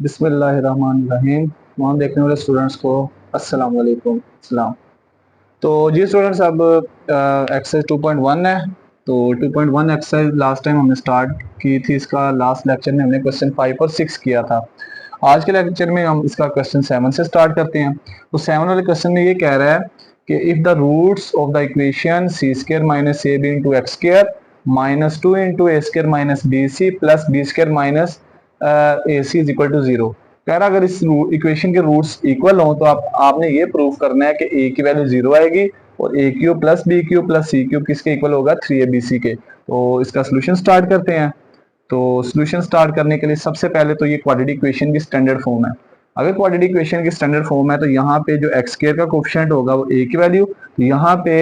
बिस्मिल्लाहिर्रहमानिर्रहीम। वहाँ देखने वाले स्टूडेंट्स को अस्सलाम वालेकुम। सलाम। तो जी स्टूडेंट्स, अब एक्सरसाइज 2.1 है। तो 2.1 एक्सरसाइज लास्ट टाइम हमने स्टार्ट की थी, इसका लास्ट लेक्चर में हमने क्वेश्चन 5 और 6 किया था। आज के लेक्चर में हम इसका क्वेश्चन 7 से स्टार्ट करते हैं। तो 7 वाले क्वेश्चन में ये कह रहा है कि if the roots of the equation c square minus A B into x square minus 2 into a square minus B C plus b square minus A C is equal to zero. कह रहा अगर इस equation के roots equal हों तो आपने ये prove करना है कि ए की वैल्यू जीरो आएगी और A cube plus B cube plus C cube किसके इक्वल होगा, 3abc के। तो इसका सोल्यूशन स्टार्ट करते हैं। तो सोल्यूशन स्टार्ट करने के लिए सबसे पहले तो ये क्वाड्रेटिक इक्वेशन की स्टैंडर्ड फॉर्म है। अगर क्वाड्रेटिक इक्वेशन की स्टैंडर्ड फॉर्म है तो यहाँ पे जो एक्स स्क्वायर का कोफिशिएंट होगा वो ए की वैल्यू, तो यहाँ पे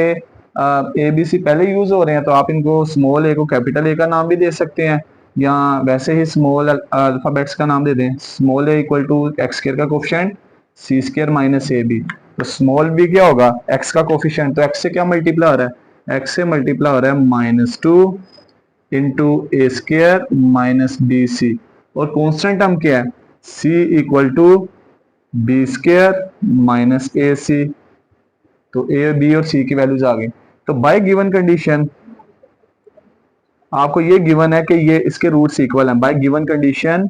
ए बी सी पहले यूज हो रहे हैं तो आप इनको स्मॉल ए को कैपिटल ए का नाम भी दे सकते हैं, या वैसे ही स्मॉल अल्फाबेट्स का नाम दे दें। Small A equal to X square का कोफिशिएंट सी स्क्वायर माइनस ए बी। तो स्मॉल बी क्या होगा, एक्स का कोफिशिएंट, तो एक्स से क्या मल्टीप्लाई हो रहा है, एक्स से मल्टीप्लाई हो रहा है -2 into A square minus B C, और कॉन्स्टेंट टर्म क्या है, C equal to B square minus A C. तो ए बी और सी की वैल्यूज आ गई। तो बाय गिवन कंडीशन आपको ये गिवन है कि ये इसके रूट्स इक्वल हैं। बाय गिवन कंडीशन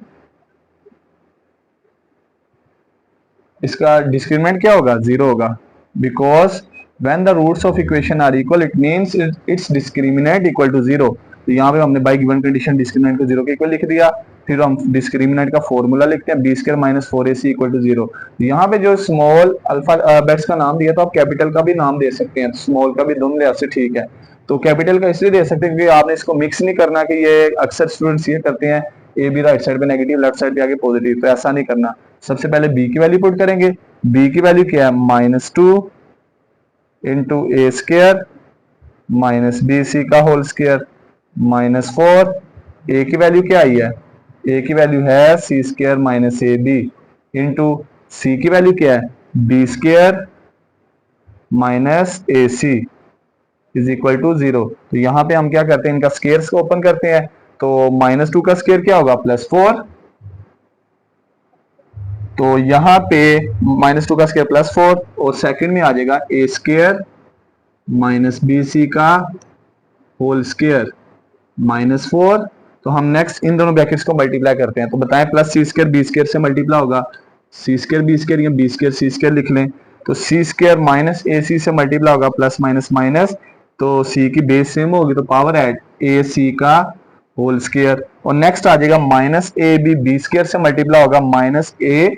इसका डिस्क्रिमिनेंट क्या होगा, जीरो होगा, because when the roots of equation are equal it means its discriminant equal to zero. तो यहाँ पे हमने बाय गिवन कंडीशन डिस्क्रिमिनेंट को जीरो के इक्वल लिख दिया। फिर हम डिस्क्रिमिनेंट का फॉर्मूला लिखते हैं, b square minus 4ac equal to zero. यहाँ पे जो स्मॉल अल्फाबेट्स का नाम दिया तो आप कैपिटल का भी नाम दे सकते हैं, स्मॉल का भी दोनों लिहाज से ठीक है। तो कैपिटल का इसलिए दे सकते हैं क्योंकि आपने इसको मिक्स नहीं करना, कि ये अक्सर स्टूडेंट्स ये करते हैं ए बी राइट साइड पे नेगेटिव लेफ्ट साइड पे आगे पॉजिटिव, तो ऐसा नहीं करना। सबसे पहले बी की वैल्यू पुट करेंगे। बी की वैल्यू क्या है, -2 into a square minus B C का होल स्क्र -4। ए की वैल्यू क्या आई है, ए की वैल्यू है C square minus A B into C की वैल्यू क्या है, B square minus A C is equal to zero. तो यहाँ पे हम क्या करते हैं, इनका स्केयर्स को ओपन करते हैं। तो -2 का स्केयर क्या होगा, +4। तो यहाँ पे -2 का स्केयर +4 और सेकंड में आ जाएगा ए स्केयर माइनस बी सी का होल स्केयर -4। तो हम नेक्स्ट इन दोनों ब्रैकेट्स को मल्टीप्लाई करते हैं। तो बताएं प्लस सी स्केयर बी स्केयर से मल्टीप्लाई होगा, सी स्केयर बी स्केयर या बी स्केयर सी स्केयर लिख लें। तो सी स्केयर माइनस ए सी से मल्टीप्लाई होगा, प्लस माइनस माइनस, तो सी की बेस सेम होगी तो पावर ऐड ए सी का होल स्केयर। और नेक्स्ट आ जाएगा माइनस ए बी बी स्केयर से मल्टीप्लाई होगा, माइनस ए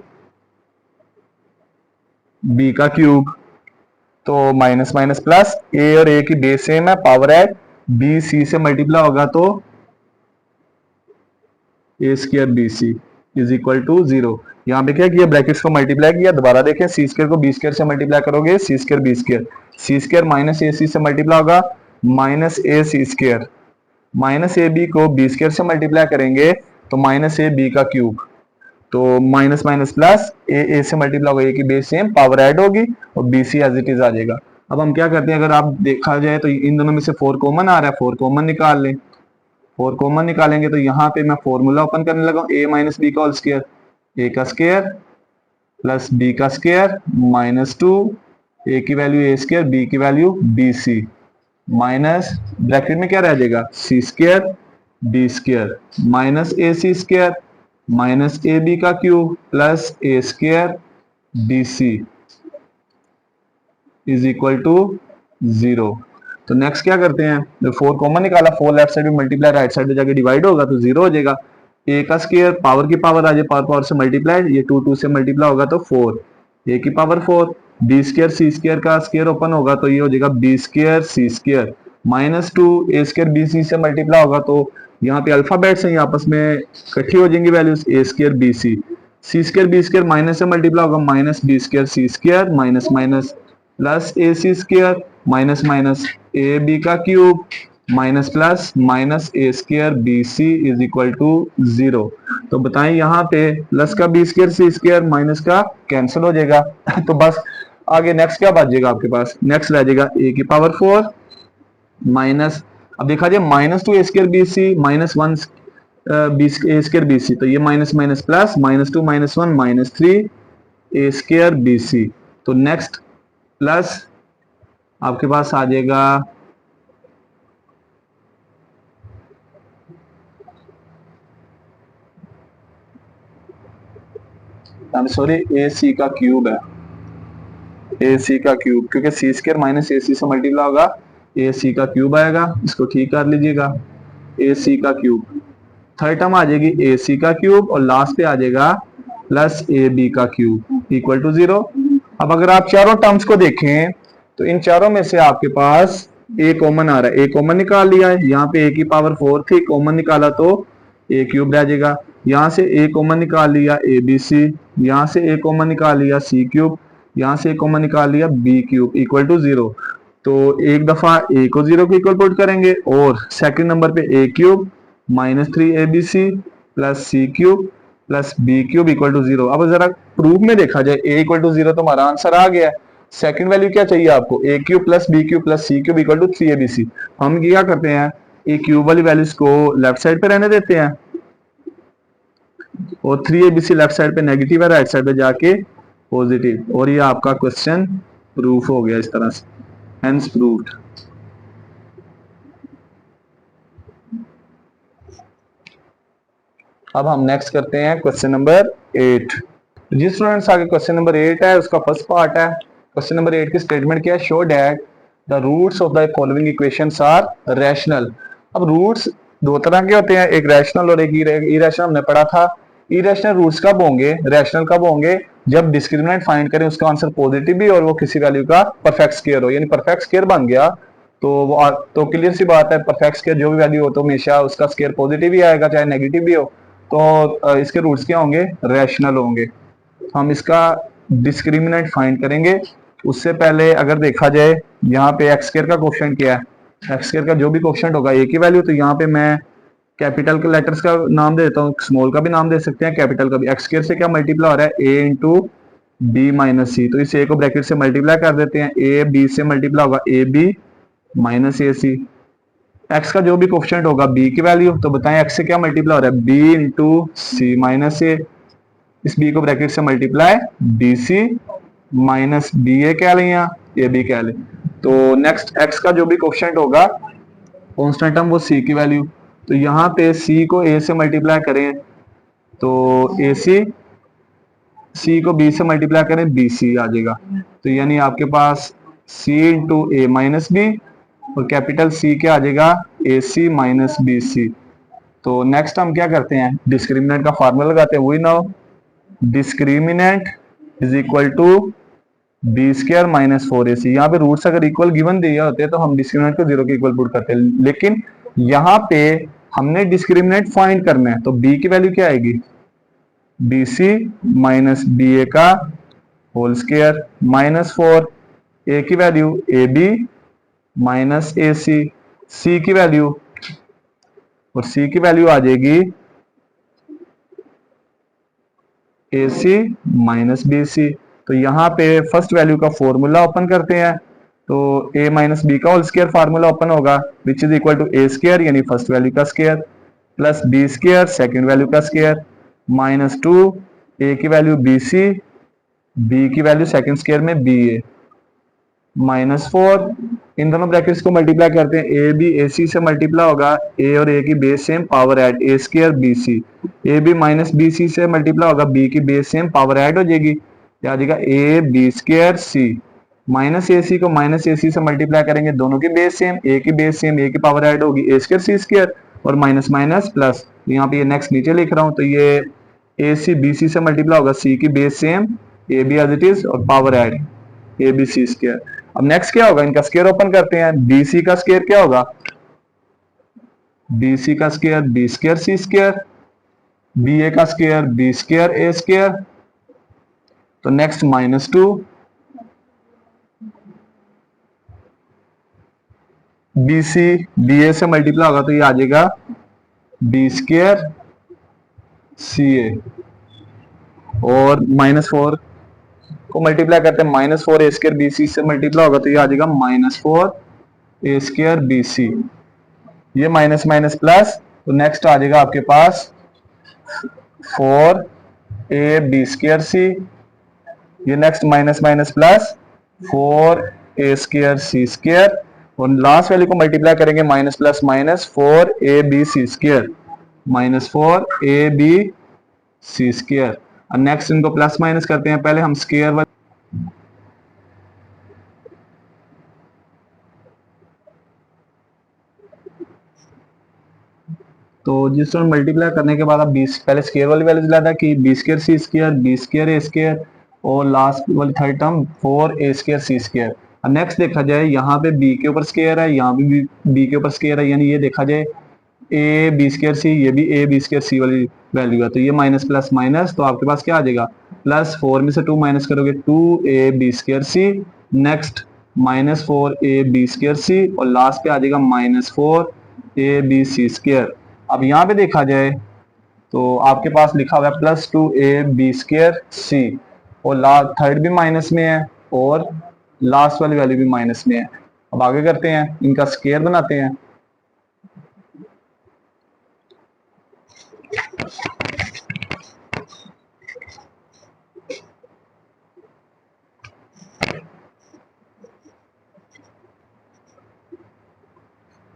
बी का क्यूब। तो माइनस माइनस प्लस, ए और ए की बेस सेम है, पावर ऐड बी सी से मल्टीप्लाई होगा तो A square B C is equal to zero. यहाँ पे क्या किया, ब्रैकेट्स को मल्टीप्लाई किया। दोबारा देखें, सी स्क्र को बी स्क्र से मल्टीप्लाई करोगे, c square b square, c square minus ए सी से मल्टीप्लाई होगा, माइनस ए सी स्क्र, माइनस ए बी को बी स्क्र से मल्टीप्लाई करेंगे तो माइनस ए बी का क्यूब। तो माइनस माइनस प्लस, ए से मल्टीप्लाई होगा, ए की बेस सेम, पावर ऐड होगी और B C as it is आ जाएगा। अब हम क्या करते हैं, अगर आप देखा जाए तो इन दोनों में से 4 कॉमन आ रहा है, 4 कॉमन निकाल लें। 4 कॉमन निकालेंगे तो यहाँ पे मैं फॉर्मूला ओपन करने लगा, ए माइनस बी का होल स्क्वायर, ए का स्क्वायर प्लस बी का स्क्वायर -2, ए की वैल्यू ए स्क्वायर, बी की value B C, minus bracket में क्या रह जाएगा, C square B square minus A C square minus A B का cube plus A square B C is equal to zero. तो next क्या करते हैं, जब 4 कॉमन निकाला, 4 लेफ्ट साइड में मल्टीप्लाई, राइट साइड में जाके डिवाइड होगा तो जीरो हो जाएगा। ए का स्क्वायर पावर की पावर आ जाए, पावर पावर से मल्टीप्लाई, ये 2 से मल्टीप्लाई होगा तो 4, ए की power 4, B square C square का स्क्वायर ओपन होगा तो ये हो जाएगा बी स्क्वायर सी स्क्वायर -2, ए स्क्वायर बी सी से मल्टीप्लाई होगा तो यहाँ पे अल्फाबेट्स हैं, आपस में इकट्ठी हो जाएंगी values, A square B C square B square minus से मल्टीप्लाई होगा, minus B square C square minus minus plus A C square minus minus A B का cube minus plus minus A square B C is equal to zero. तो बताएं यहाँ पे plus का B square C square minus का cancel हो जाएगा तो बस आगे नेक्स्ट क्या बच जाएगा आपके पास, नेक्स्ट रह जाएगा ए की पावर 4 माइनस, अब देखा जाए -2 ए स्क्वायर बी सी -1 बी ए स्केयर बी सी, तो ये माइनस माइनस प्लस, -2 -1 -3 ए स्केयर बी सी। तो नेक्स्ट प्लस आपके पास आ जाएगा सॉरी ए सी का क्यूब है, ए सी का क्यूब, क्योंकि सी स्केयर माइनस ए सी से मल्टीप्लाई होगा, ए सी का क्यूब आएगा, इसको ठीक कर लीजिएगा, ए सी का क्यूब। थर्ड टर्म आ जाएगी ए सी का क्यूब और लास्ट पे आ जाएगा प्लस ए बी का क्यूब इक्वल टू 0। अब अगर आप चारों टर्म्स को देखें तो इन चारों में से आपके पास ए कॉमन आ रहा है, ए कॉमन निकाल लिया है, यहाँ पे ए की पावर 4 थी, कॉमन निकाला तो ए क्यूब रह जाएगा। यहाँ से ए कॉमन निकाल लिया ए बी सी, यहाँ से ए कॉमन निकाल लिया सी क्यूब, यहाँ से ए कॉमन निकाल लिया बी क्यूब इक्वल टू 0। तो एक दफा ए को 0 के इक्वल पुट करेंगे और सेकंड नंबर पे A cube -3 A B C plus C cube plus B cube equal to 0। अब जरा प्रूफ में देखा जाए ए इक्वल टू 0 तो हमारा आंसर आ गया है। सेकंड वैल्यू क्या चाहिए आपको, A cube plus B cube plus C cube equal to 3 A B C. हम क्या करते हैं, ए क्यूब वाली वैल्यूज को लेफ्ट साइड पे रहने देते हैं और 3 A B C left side पे नेगेटिव है, राइट साइड पे जाके पॉजिटिव, और ये आपका क्वेश्चन प्रूफ हो गया इस तरह से, हेंस प्रूव्ड। अब हम नेक्स्ट करते हैं क्वेश्चन नंबर 8। जिस स्टूडेंट्स आगे क्वेश्चन नंबर 8 है उसका फर्स्ट पार्ट है। क्वेश्चन नंबर 8 की स्टेटमेंट क्या है, show that the roots of the following equations are rational. अब रूट्स दो तरह के होते हैं, एक रैशनल और एक इरेशनल, हमने पढ़ा था। इरेशनल रूट्स कब होंगे, रैशनल कब होंगे, जब डिस्क्रिमिनेंट फाइंड करें उसका आंसर पॉजिटिव भी और वो किसी वैल्यू का परफेक्ट स्क्वायर हो, यानी परफेक्ट स्क्वायर बन गया तो वो तो क्लियर सी बात है, परफेक्ट स्क्वायर जो भी वैल्यू हो तो हमेशा उसका स्क्वायर पॉजिटिव ही आएगा चाहे नेगेटिव भी हो। तो इसके रूट्स क्या होंगे, रैशनल होंगे। हम इसका डिस्क्रिमिनेंट फाइंड करेंगे। उससे पहले अगर देखा जाए यहाँ पे एक्स स्क्वायर का कोफिशिएंट क्या है, एक्स स्क्वायर का जो भी कोफिशिएंट होगा ए की वैल्यू, तो यहाँ पे मैं कैपिटल के लेटर्स का नाम दे देता हूँ, स्मॉल का भी नाम दे सकते हैं, कैपिटल का भी। एक्स स्क्वायर से क्या मल्टीप्लाई हो रहा है, ए इंटू बी माइनस सी, तो इस ए को ब्रैकेट से मल्टीप्लाई कर देते हैं, ए बी से मल्टीप्लाई होगा a b minus A c. X का जो भी कोफिशिएंट होगा बी की वैल्यू, तो बताएं एक्स से क्या मल्टीप्लाई हो रहा है, B into C minus A, इस बी को ब्रैकेट से multiply B C minus B A कह लें या ए बी कह लें। तो नेक्स्ट एक्स का जो भी कोफिशिएंट होगा कांस्टेंट टर्म वो सी की वैल्यू, तो यहाँ पे सी को ए से मल्टीप्लाई करें तो ए सी को बी से मल्टीप्लाई करें बी सी आ जाएगा। तो यानी आपके पास सी इंटू ए माइनस बी और कैपिटल सी क्या आ जाएगा, ए सी माइनस बी सी। तो नेक्स्ट हम क्या करते हैं, डिस्क्रिमिनेंट का फार्मूला लगाते हैं, वही ना, discriminant is equal to B square minus 4ac। यहाँ पे रूट्स अगर इक्वल गिवन दिए होते तो हम डिस्क्रिमिनेंट को 0 के इक्वल पुट करते हैं, लेकिन यहाँ पे हमने डिस्क्रिमिनेंट फाइंड करना है, तो b की वैल्यू क्या आएगी, बी सी माइनस बी ए का होल स्क्वायर माइनस 4, ए की वैल्यू ए बी माइनस ए सी, सी की वैल्यू, और सी की वैल्यू आ जाएगी ए सी माइनस बी सी। तो यहाँ पे फर्स्ट वैल्यू का फॉर्मूला ओपन करते हैं, तो a माइनस बी का होल स्क्वायर फार्मूला ओपन होगा which is equal to a square यानी फर्स्ट वैल्यू का square plus B square second value का स्क्वायर माइनस 2 ए की वैल्यू बी सी, बी की वैल्यू सेकेंड स्क्वायर में बी ए माइनस 4, इन दोनों ब्रैकेट्स को मल्टीप्लाई करते हैं, ए बी ए सी से मल्टीप्लाई होगा, ए और ए की base same power add a square B c, a b minus B C से मल्टीप्लाई होगा, बी की बेस सेम पावर ऐड हो जाएगी, आ जाएगा A B square C, minus A C को माइनस ए सी से मल्टीप्लाई करेंगे, दोनों की बेस सेम, ए की बेस सेम, ए की पावर ऐड होगी ए स्क्वायर सी स्क्वायर और माइनस माइनस प्लस, यहाँ पे ये नेक्स्ट नीचे लिख रहा हूँ, तो ये ए सी बी सी से मल्टीप्लाई होगा, सी की base same, A B as it is और power add A B C square. अब नेक्स्ट क्या होगा, इनका स्क्वायर ओपन करते हैं, बी सी का स्क्वायर क्या होगा, बी सी का square B square C square, B ए का square B square A square, तो next minus 2 B C B A से मल्टीप्लाई होगा तो ये आ जाएगा बी स्क्वायर सी ए और माइनस 4 को मल्टीप्लाई करते हैं, माइनस 4 ए स्क्वायर बी सी से मल्टीप्लाई होगा तो ये आ जाएगा -4 ए स्क्वायर बी सी, ये माइनस माइनस प्लस तो नेक्स्ट आ जाएगा आपके पास 4ab²c, ये next minus minus plus 4a²c², और लास्ट वैल्यू को मल्टीप्लाई करेंगे minus plus minus 4abc², -4abc²। और नेक्स्ट इनको प्लस माइनस करते हैं, पहले हम स्क्वायर वाले, तो जिस तरह मल्टीप्लाई करने के बाद आप बी, पहले स्क्वायर वाली वैल्यू दिला था कि b²c², b²a², और लास्ट वाली थर्ड टर्म 4a²c²। और नेक्स्ट देखा जाए यहाँ पे b के ऊपर स्क्वायर है, यहाँ भी b के ऊपर स्क्वायर है, यानी ये देखा जाए ab²c, ये भी ab²c वाली वैल्यू है, तो ये माइनस प्लस माइनस, तो आपके पास क्या आ जाएगा, प्लस 4 में से 2 माइनस करोगे 2ab²c, नेक्स्ट -4ab²c, और लास्ट पे आ जाएगा -4abc²। अब यहाँ पे देखा जाए तो आपके पास लिखा हुआ है +2ab²c, और थर्ड भी माइनस में है और लास्ट वाली वैल्यू भी माइनस में है। अब आगे करते हैं, इनका स्क्वायर बनाते हैं।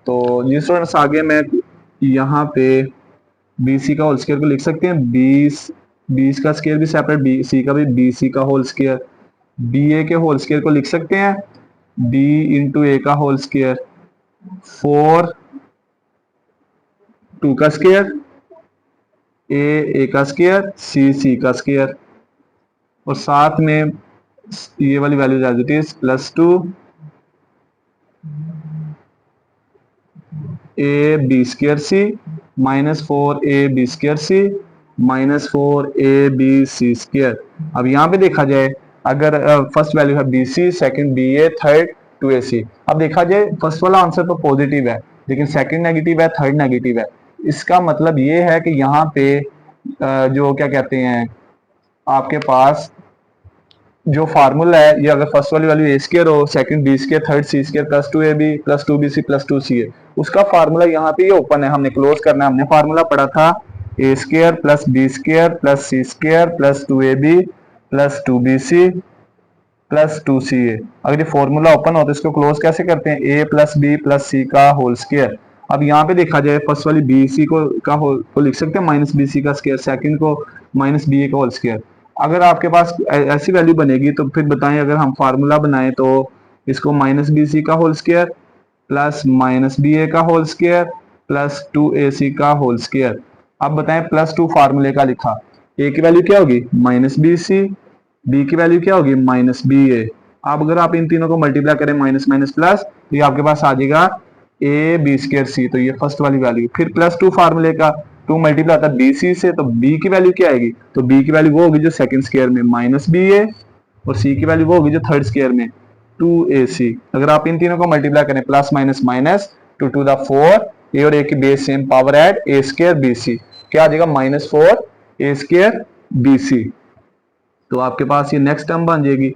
तो जी स्टूडेंट्स, आगे मैं यहाँ पे बी सी का होल स्क्वायर को लिख सकते हैं, 20 का स्क्वायर भी सेपरेट, बी सी का भी, बी सी का होल स्क्वायर, बी ए के होल स्क्वायर को लिख सकते हैं बी इंटू ए का होल स्क्वायर, 4 2 का स्क्वायर, ए का स्क्वायर, सी का स्क्वायर, और साथ में ये वाली value as it is +2 ab²c -4ab²c -4abc²। अब यहाँ पे देखा जाए, अगर फर्स्ट वैल्यू है B c, second B a, third 2ac। अब देखा जाए फर्स्ट वाला आंसर तो पॉजिटिव है, लेकिन सेकंड नेगेटिव है, थर्ड नेगेटिव है। इसका मतलब ये है कि यहाँ पे जो क्या कहते हैं आपके पास जो फार्मूला है, ये अगर फर्स्ट वाली वैल्यू a² हो, second b², third c² +2ab +2bc +2ca, उसका फार्मूला यहाँ पे ये ओपन है, हमने क्लोज करना है। हमने फार्मूला पढ़ा था a² + b² + c² + 2ab + 2bc + 2ca। अगर ये फॉर्मूला ओपन हो तो इसको क्लोज कैसे करते हैं, a + b + c का होल स्क्वायर। अब यहाँ पे देखा जाए फर्स्ट वाली बी सी को लिख सकते हैं -bc का स्क्वायर, सेकंड को -ba का होल स्क्वायर। अगर आपके पास ऐसी वैल्यू बनेगी तो फिर बताएं, अगर हम फार्मूला बनाएं तो इसको -bc का होल स्क्वायर प्लस -ba का होल स्क्वायर प्लस 2ac का होल स्क्वायर। अब बताएं +2 फार्मूले का लिखा, a की वैल्यू क्या होगी -bc, b की वैल्यू क्या होगी -ba। अब अगर आप इन तीनों को मल्टीप्लाई करें माइनस माइनस प्लस, तो ये आपके पास आ जाएगा ab²c, तो ये फर्स्ट वाली वैल्यू। फिर +2 फार्मूले का 2 मल्टीप्लाई होता है bc से, तो b की वैल्यू क्या आएगी, तो b की वैल्यू वो होगी जो सेकंड स्क्वायर में -ba, और c की वैल्यू वो होगी जो थर्ड स्क्वायर में 2ac। अगर आप इन तीनों को मल्टीप्लाई करें plus minus minus 2 to the 4, ए और ए की base same power add a²bc, क्या आ जाएगा -4a²bc। तो आपके पास ये नेक्स्ट टर्म बन जाएगी।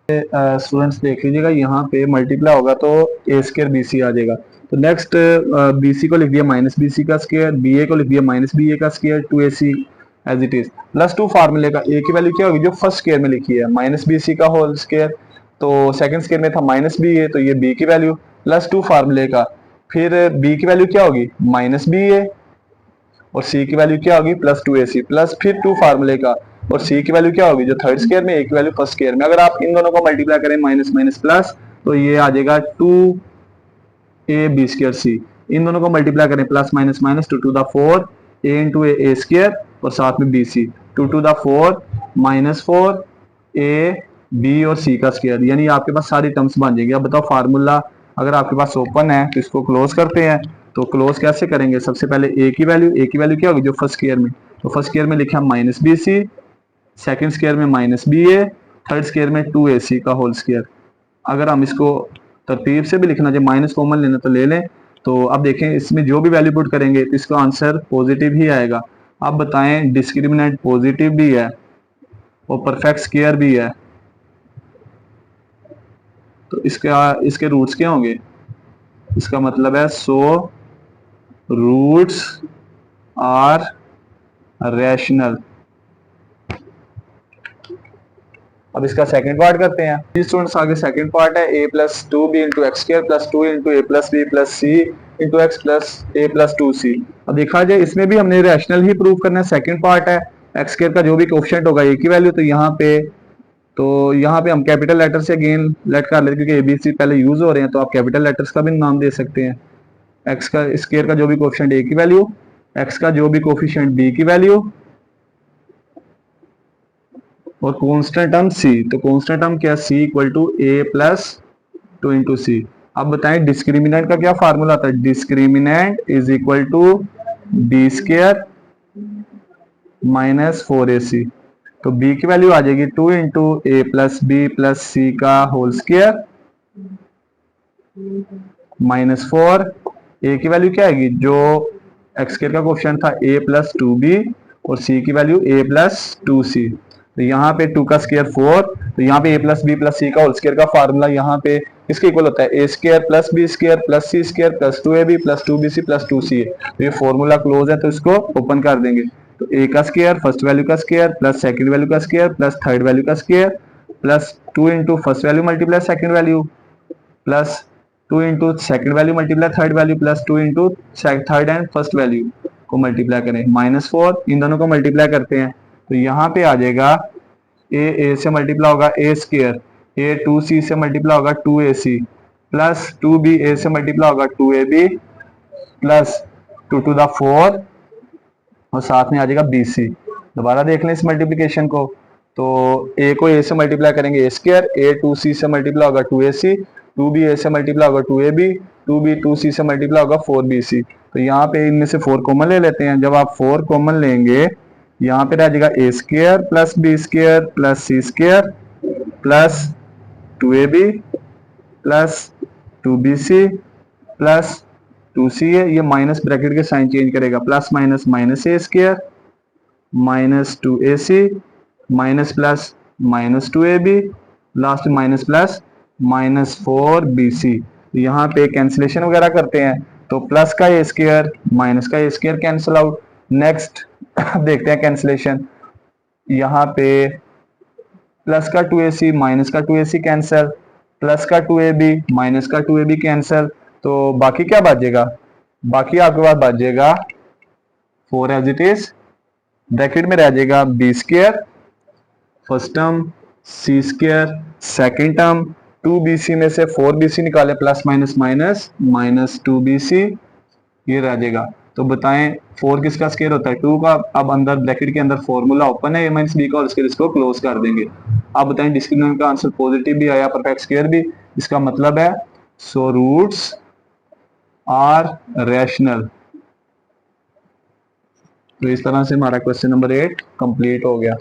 स्टूडेंट्स देख लीजिएगा, यहाँ पे मल्टीप्लाई होगा तो ए स्केयर बी सी आ जाएगा। तो नेक्स्ट बी सी को लिख दिया माइनस बी सी का स्केयर, बी ए को लिख दिया माइनस बी ए का square, two A c as it is. Plus two फार्मूले का ए की वैल्यू क्या होगी जो फर्स्ट स्केयर में लिखी है, माइनस बी सी का होल स्केयर, तो सेकंड स्केयर में था माइनस बी ए, तो ये बी की वैल्यू प्लस टू फार्मूले का, फिर बी की वैल्यू क्या होगी माइनस बी ए, और सी की वैल्यू क्या होगी प्लस टू ए सी, प्लस फिर टू फार्मूले का, और सी की वैल्यू क्या होगी जो थर्ड स्केयर में, ए की वैल्यू फर्स्ट स्केयर में। अगर आप इन दोनों को मल्टीप्लाई करें माइनस माइनस प्लस, तो ये आ जाएगा टू ए बी स्केयर सी। इन दोनों को मल्टीप्लाई करें plus minus minus, two to the four A into A square और साथ में B C, two to the four minus four A B और सी का स्केयर, यानी आपके पास सारी टर्म्स बन जाएगी। अब बताओ फार्मूला अगर आपके पास ओपन है तो इसको क्लोज करते हैं। तो क्लोज कैसे करेंगे, सबसे पहले ए की वैल्यू क्या होगी जो फर्स्ट स्केयर में, तो फर्स्ट स्केयर में लिखा minus B c, second square में minus B a, third square में टू ए सी का होल स्केयर। अगर हम इसको तरतीब से भी लिखना, जब माइनस कॉमन लेना तो ले लें। तो अब देखें इसमें जो भी वैल्यू पुट करेंगे तो इसका आंसर पॉजिटिव ही आएगा। अब बताएं डिस्क्रिमिनेंट पॉजिटिव भी है और परफेक्ट स्केयर भी है, तो इसके रूट्स क्या होंगे, इसका मतलब है सो रूट्स आर रैशनल। अब इसका सेकंड पार्ट करते हैं स्टूडेंट्स। आगे सेकंड पार्ट है A plus two B into x square plus two into A plus B plus C into X plus A plus two C. अब देखा जाए इसमें भी हमने रैशनल ही प्रूव करना है। सेकंड पार्ट है एक्स स्क्र का जो भी कोफिशिएंट होगा ए की वैल्यू, तो यहाँ पे हम कैपिटल लेटर से अगेन लेट कर लेते क्योंकि एबीसी पहले यूज हो रहे हैं, तो आप कैपिटल लेटर्स का भी नाम दे सकते हैं। एक्स का स्क्वायर का जो भी कोफिशिएंट ए की वैल्यू, एक्स का जो भी कोफिशिएंट बी की वैल्यू और कांस्टेंट टर्म सी। तो कांस्टेंट टर्म क्या, C equal to A plus two into C. अब बताएं डिस्क्रिमिनेंट का क्या फार्मूला आता है, discriminant is equal to B square minus four A C. तो b की वैल्यू आ जाएगी two into A plus B plus C का whole square minus four. A की वैल्यू क्या आएगी जो एक्स स्क्वायर का कोफिशिएंट था a प्लस टू बी और c की value a plus two C. तो यहाँ पे टू का स्क्वायर फोर, तो यहाँ पे a plus B plus C का होल स्क्वायर का फार्मूला यहाँ पे इसके इक्वल होता है A square plus B square plus C square plus two A B plus two B C plus two C. तो ये फॉर्मूला क्लोज है तो इसको ओपन कर देंगे। तो ए का स्क्वायर फर्स्ट वैल्यू का स्क्वायर प्लस सेकंड वैल्यू का स्क्वायर प्लस थर्ड वैल्यू का square plus two into first value multiply second value plus two into second value multiply third value plus two into third and first value को multiply करें minus four. इन दोनों को multiply करते हैं तो यहाँ पे आ जाएगा ए से मल्टीप्लाई होगा ए स्क्वायर, ए टू सी से मल्टीप्लाई होगा two A C plus two B A से मल्टीप्लाई होगा two A B plus two to the four और साथ में आ जाएगा बी सी। दोबारा देख लें इस मल्टीप्लिकेशन को, तो ए को ए से मल्टीप्लाई करेंगे ए स्क्वायर, ए टू सी से मल्टीप्लाई होगा two A C, two B A से मल्टीप्लाई होगा टू ए B, two B two C से मल्टीप्लाई होगा फोर बी सी। तो यहाँ पे इनमें से फोर कॉमन ले लेते हैं। जब आप फोर कॉमन लेंगे यहाँ पे रह जाएगा A square plus B square plus C square plus two A B plus two B C plus two C है, ये माइनस ब्रैकेट के साइन चेंज करेगा, plus minus minus A square minus two A C minus plus minus two A B last में minus plus minus four B C. यहाँ पे cancellation वगैरह करते हैं तो प्लस का ए स्क्वायर माइनस का a square cancel out. Next देखते हैं कैंसिलेशन, यहाँ पे प्लस का टू ए सी माइनस का टू ए सी कैंसिल, प्लस का टू ए बी माइनस का टू ए बी कैंसिल। तो बाकी क्या बचेगा, बाकी आपके पास बचेगा four as it is, bracket में रह जाएगा b square first term c square second term, two B c में से फोर बी सी निकाले plus minus minus minus two B c, ये रह जाएगा। तो बताएं फोर किसका स्क्वायर होता है, टू का। अब अंदर ब्रैकेट के अंदर फॉर्मूला ओपन है ए माइनस बी का और इसको क्लोज कर देंगे। आप बताएं डिस्क्रिमिनेंट का आंसर पॉजिटिव भी आया परफेक्ट स्क्वायर भी, इसका मतलब है सो रूट्स आर रैशनल। तो इस तरह से हमारा क्वेश्चन नंबर 8 कंप्लीट हो गया।